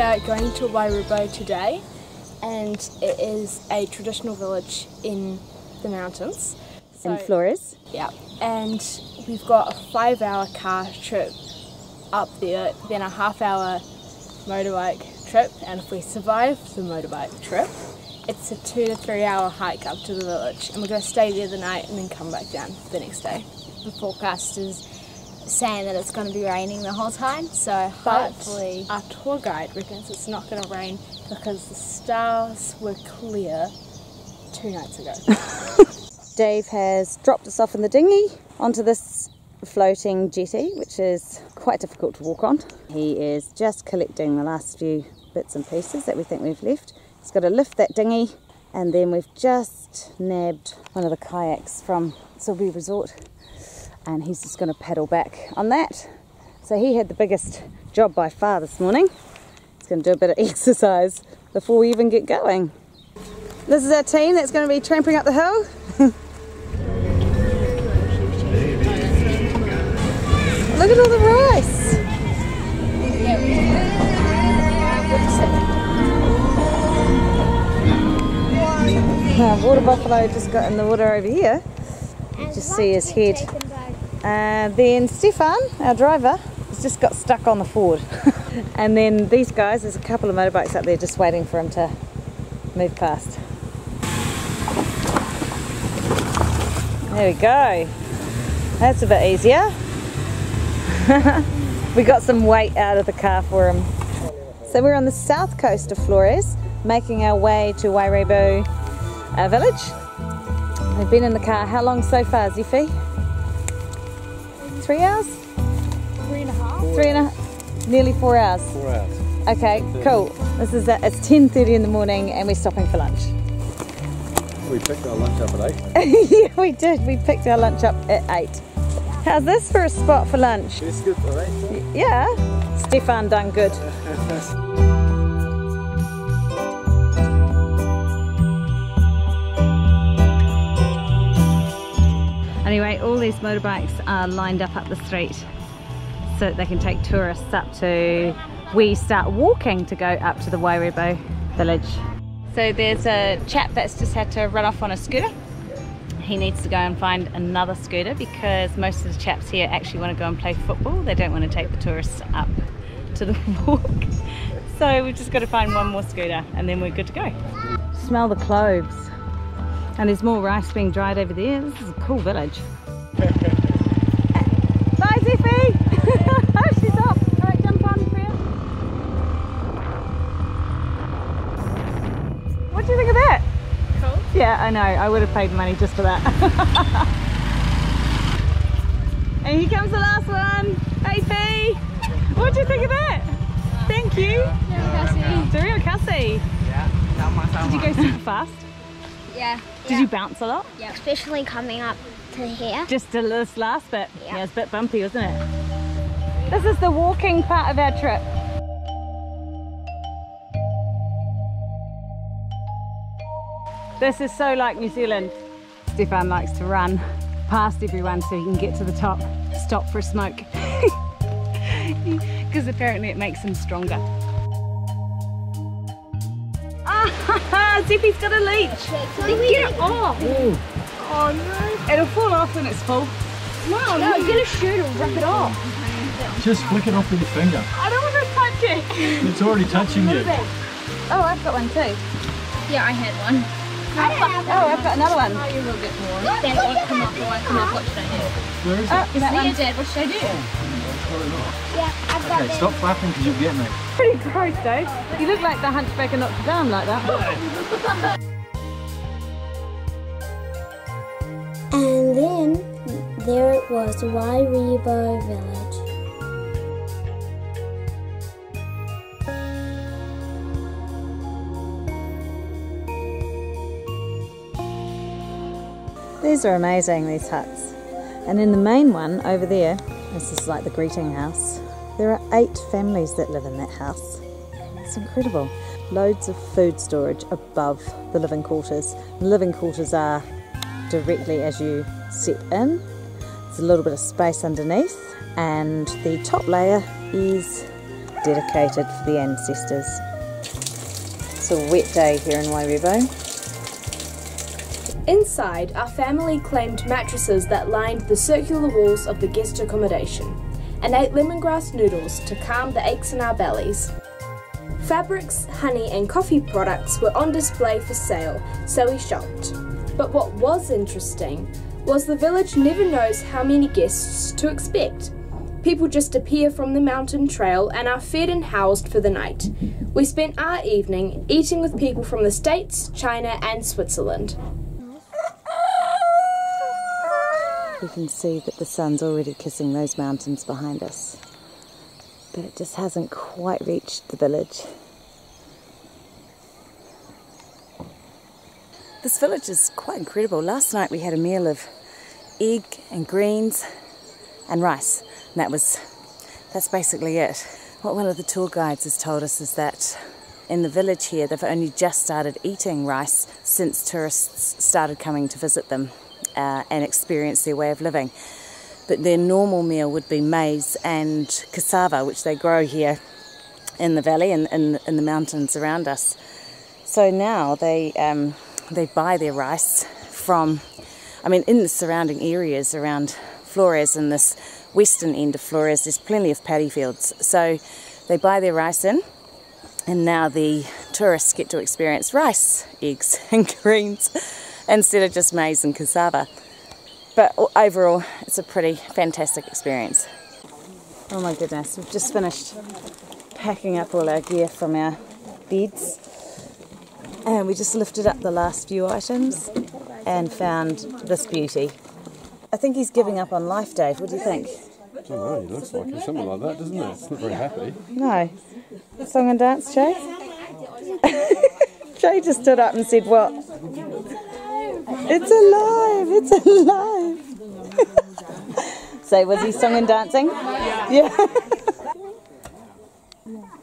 We are going to Wae Rebo today, and it is a traditional village in the mountains. In Flores? Yeah, and we've got a 5-hour car trip up there, then a half-hour motorbike trip, and if we survive the motorbike trip, it's a 2 to 3 hour hike up to the village, and we're going to stay there the night and then come back down the next day. The forecast is saying that it's going to be raining the whole time, so But hopefully... our tour guide reckons it's not going to rain because the stars were clear 2 nights ago. Dave has dropped us off in the dinghy onto this floating jetty, which is quite difficult to walk on. He is just collecting the last few bits and pieces that we think we've left. He's got to lift that dinghy, and then we've just nabbed one of the kayaks from Wae Resort, and he's just going to paddle back on that. So he had the biggest job by far this morning. He's going to do a bit of exercise before we even get going. This is our team that's going to be tramping up the hill. Look at all the rice. Water buffalo just got in the water over here. You just see his head. Then Stefan, our driver, has just got stuck on the ford. And then these guys, there's a couple of motorbikes up there just waiting for him to move past. There we go. That's a bit easier. We got some weight out of the car for him. So we're on the south coast of Flores, making our way to Wae Rebo village. We've been in the car how long so far, Ziffy? 3 hours? 3.5. 3.5, nearly 4 hours. 4 hours. Okay, cool. This is it's 10:30 in the morning and we're stopping for lunch. We picked our lunch up at 8. Yeah, we did. We picked our lunch up at 8. How's this for a spot for lunch? It's good for 8. Yeah, Stefan done good. Anyway, all these motorbikes are lined up the street so that they can take tourists up to... We start walking to go up to the Wae Rebo village. So there's a chap that's just had to run off on a scooter. He needs to go and find another scooter because most of the chaps here actually want to go and play football. They don't want to take the tourists up to the walk. So we've just got to find one more scooter and then we're good to go. Smell the cloves. And there's more rice being dried over there. This is a cool village. Bye, Ziffy! Oh, she's off. All right, jump on, Freya. What do you think of that? Cool. Yeah, I know. I would have paid money just for that. And here comes the last one. Hey, Fee! What do you think of that? Thank you. Terima kasih. Did you go super fast? Yeah. Did you bounce a lot? Yeah. Especially coming up to here. Just to this last bit? Yeah. Yeah, it's a bit bumpy, wasn't it? This is the walking part of our trip. This is so like New Zealand. Stefan likes to run past everyone so he can get to the top, stop for a smoke. Because apparently it makes him stronger. Ah, Zippy's got a leech. Get it off. Oh no. It'll fall off when it's full. No, get a shoot and rip it off. Just flick it off with your finger. I don't want to touch it. It's already touching you. Oh, I've got one too. Yeah, I had one. Oh, I've got another one. You will get more. Then it won't come off. It won't come off. What should I do? Where is it? Oh, that one. Dad, what should I do? Yeah, I've got Okay, stop flapping because you'll get me. Pretty gross, Dave. You look like the Hunchback of Notre Dame like that. And then there it was, Wae Rebo village. These are amazing, these huts. And in the main one over there, this is like the greeting house, there are 8 families that live in that house. It's incredible. Loads of food storage above the living quarters. The living quarters are directly as you step in. There's a little bit of space underneath, and the top layer is dedicated for the ancestors. It's a wet day here in Wae Rebo. Inside, our family claimed mattresses that lined the circular walls of the guest accommodation and ate lemongrass noodles to calm the aches in our bellies. Fabrics, honey and coffee products were on display for sale, so we shopped. But what was interesting was the village never knows how many guests to expect. People just appear from the mountain trail and are fed and housed for the night. We spent our evening eating with people from the States, China and Switzerland. We can see that the sun's already kissing those mountains behind us, but it just hasn't quite reached the village. This village is quite incredible. Last night we had a meal of egg and greens and rice, and that's basically it. What one of the tour guides has told us is that in the village here they've only just started eating rice since tourists started coming to visit them and experience their way of living. But their normal meal would be maize and cassava, which they grow here in the valley and in the mountains around us. So now they buy their rice from, in the surrounding areas around Flores and this western end of Flores, there's plenty of paddy fields. So they buy their rice in, and now the tourists get to experience rice, eggs and greens instead of just maize and cassava. But overall, it's a pretty fantastic experience. Oh my goodness, we've just finished packing up all our gear from our beds. And we just lifted up the last few items and found this beauty. I think he's giving up on life, Dave. What do you think? I don't know, he looks like it. Something like that, doesn't it? It's not very happy. No. Song and dance, Jay? Jay just stood up and said, what? It's alive! It's alive! So was he song and dancing? Yeah.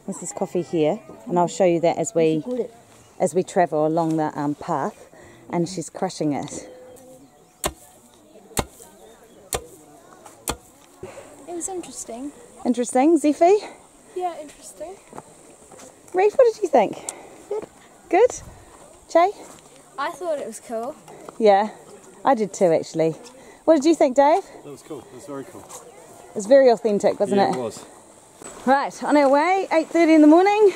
This is coffee here, and I'll show you that as we travel along the path, and she's crushing it. It was interesting. Interesting, Zephy? Yeah, interesting. Reef, what did you think? Good. Good? Jay? I thought it was cool. Yeah, I did too actually. What did you think, Dave? That was cool, it was very cool. It was very authentic, wasn't it? Yeah, it was. Right, on our way, 8:30 in the morning.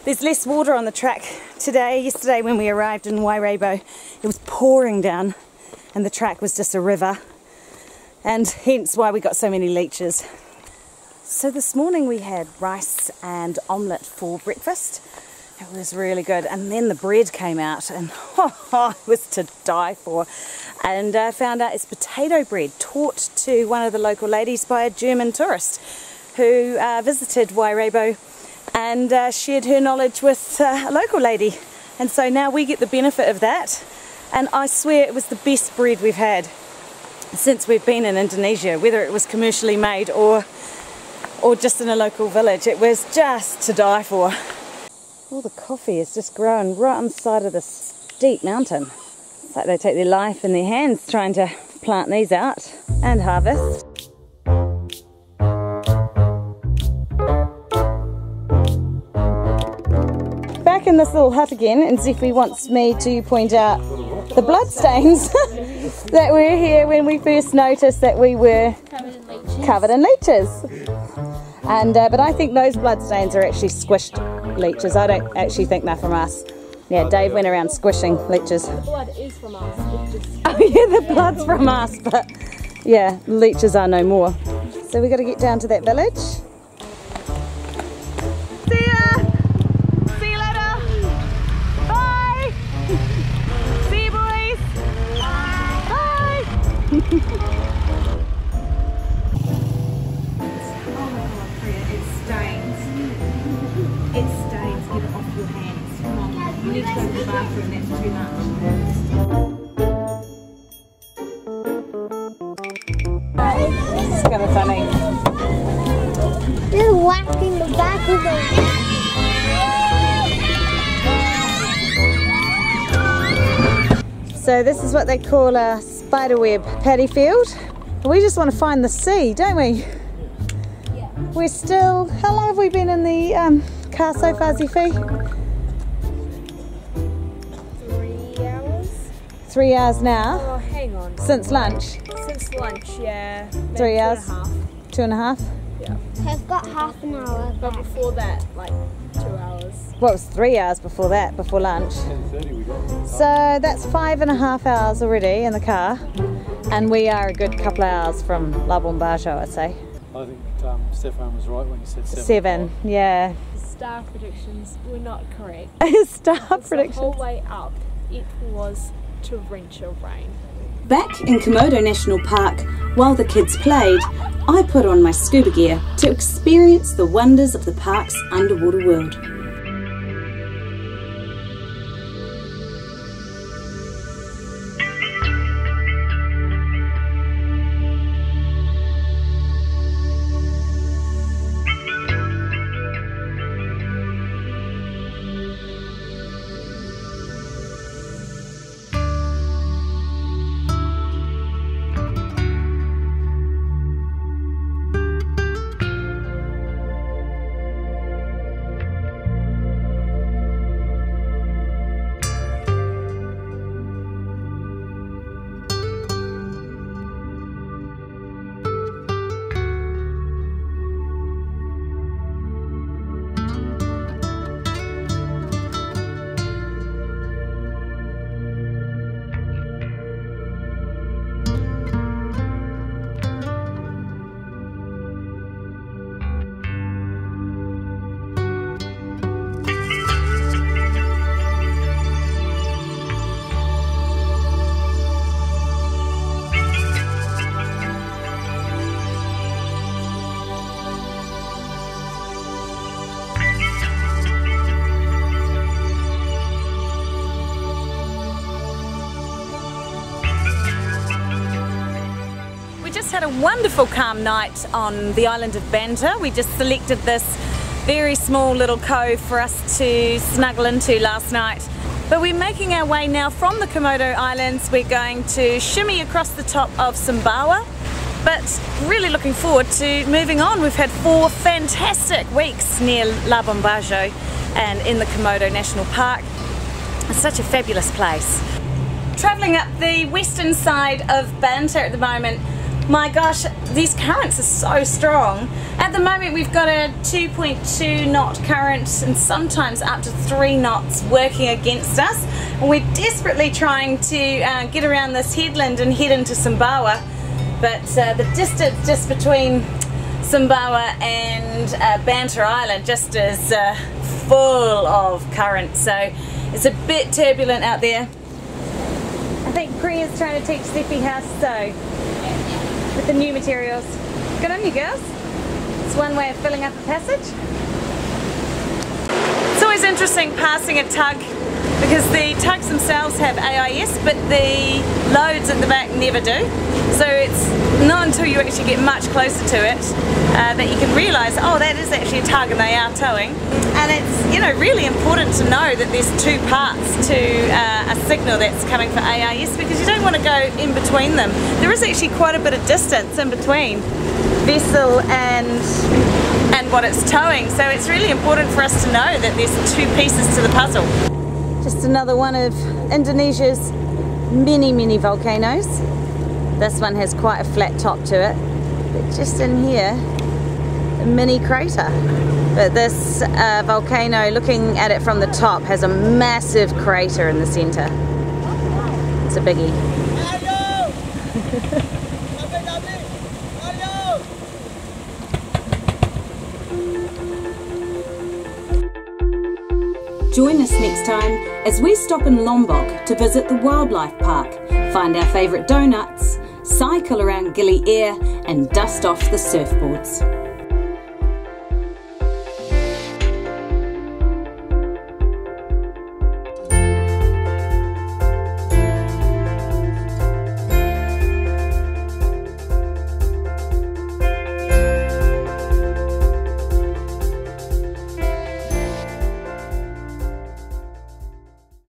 There's less water on the track today. Yesterday when we arrived in Wae Rebo, it was pouring down and the track was just a river, and hence why we got so many leeches. So this morning we had rice and omelette for breakfast. It was really good, and then the bread came out and it was to die for. And I found out it's potato bread taught to one of the local ladies by a German tourist who visited Wae Rebo and shared her knowledge with a local lady. And so now we get the benefit of that, and I swear it was the best bread we've had since we've been in Indonesia, whether it was commercially made or just in a local village. It was just to die for. All the coffee is just growing right on the side of this steep mountain. It's like they take their life in their hands trying to plant these out and harvest. Back in this little hut again, and Zephy wants me to point out the bloodstains that were here when we first noticed that we were covered in leeches. And but I think those bloodstains are actually squished leeches. I don't actually think they're from us. Yeah, Dave went around squishing leeches. The blood is from us. Oh yeah, the blood's from us, but yeah, leeches are no more. So we got to get down to that village. See ya! See you later! Bye! See you, boys! Bye! It stains, get it off your hands. Come on, you need to go to the bathroom, that's too much. This is kind of funny. Just whacking the back of the... So this is what they call a spiderweb paddy field. We just want to find the sea, don't we? Yeah. We're still, how long have we been in the car so far, Zephy? 3 hours? 3 hours now? Oh, hang on. Since lunch? Since lunch, yeah. Maybe 3 hours? 2.5. 2.5? Yeah. I've got half an hour But back. before that, like 2 hours. Well, it was 3 hours before that, before lunch. 10:30 we got. So that's 5.5 hours already in the car. And we are a good couple of hours from Labombajo, I'd say. I think Stefan was right when he said 7, yeah. Star predictions were not correct. Star The predictions. whole way up, it was torrential rain. Back in Komodo National Park, while the kids played, I put on my scuba gear to experience the wonders of the park's underwater world. Had a wonderful calm night on the island of Banter. We just selected this very small little cove for us to snuggle into last night. But we're making our way now from the Komodo Islands. We're going to shimmy across the top of Sumbawa, but really looking forward to moving on. We've had 4 fantastic weeks near Labombajo and in the Komodo National Park. It's such a fabulous place. Travelling up the western side of Banter at the moment, my gosh, these currents are so strong. At the moment we've got a 2.2 knot current and sometimes up to 3 knots working against us. And we're desperately trying to get around this headland and head into Sumbawa. But the distance just between Sumbawa and Banter Island just is full of current. So it's a bit turbulent out there. I think Priya's trying to teach Zephy how to sew with the new materials. Good on you girls. It's one way of filling up a passage. It's always interesting passing a tug because the tugs themselves have AIS but the loads at the back never do. So it's not until you actually get much closer to it that you can realise, oh, that is actually a tug and they are towing. And it's, you know, really important to know that there's 2 parts to a signal that's coming for AIS because you don't want to go in between them. There is actually quite a bit of distance in between vessel and what it's towing, so it's really important for us to know that there's 2 pieces to the puzzle. Just another one of Indonesia's many volcanoes. This one has quite a flat top to it, but just in here, a mini crater. But this volcano, looking at it from the top, has a massive crater in the centre. It's a biggie. Join us next time as we stop in Lombok to visit the wildlife park, find our favourite donuts, cycle around Gili Air and dust off the surfboards.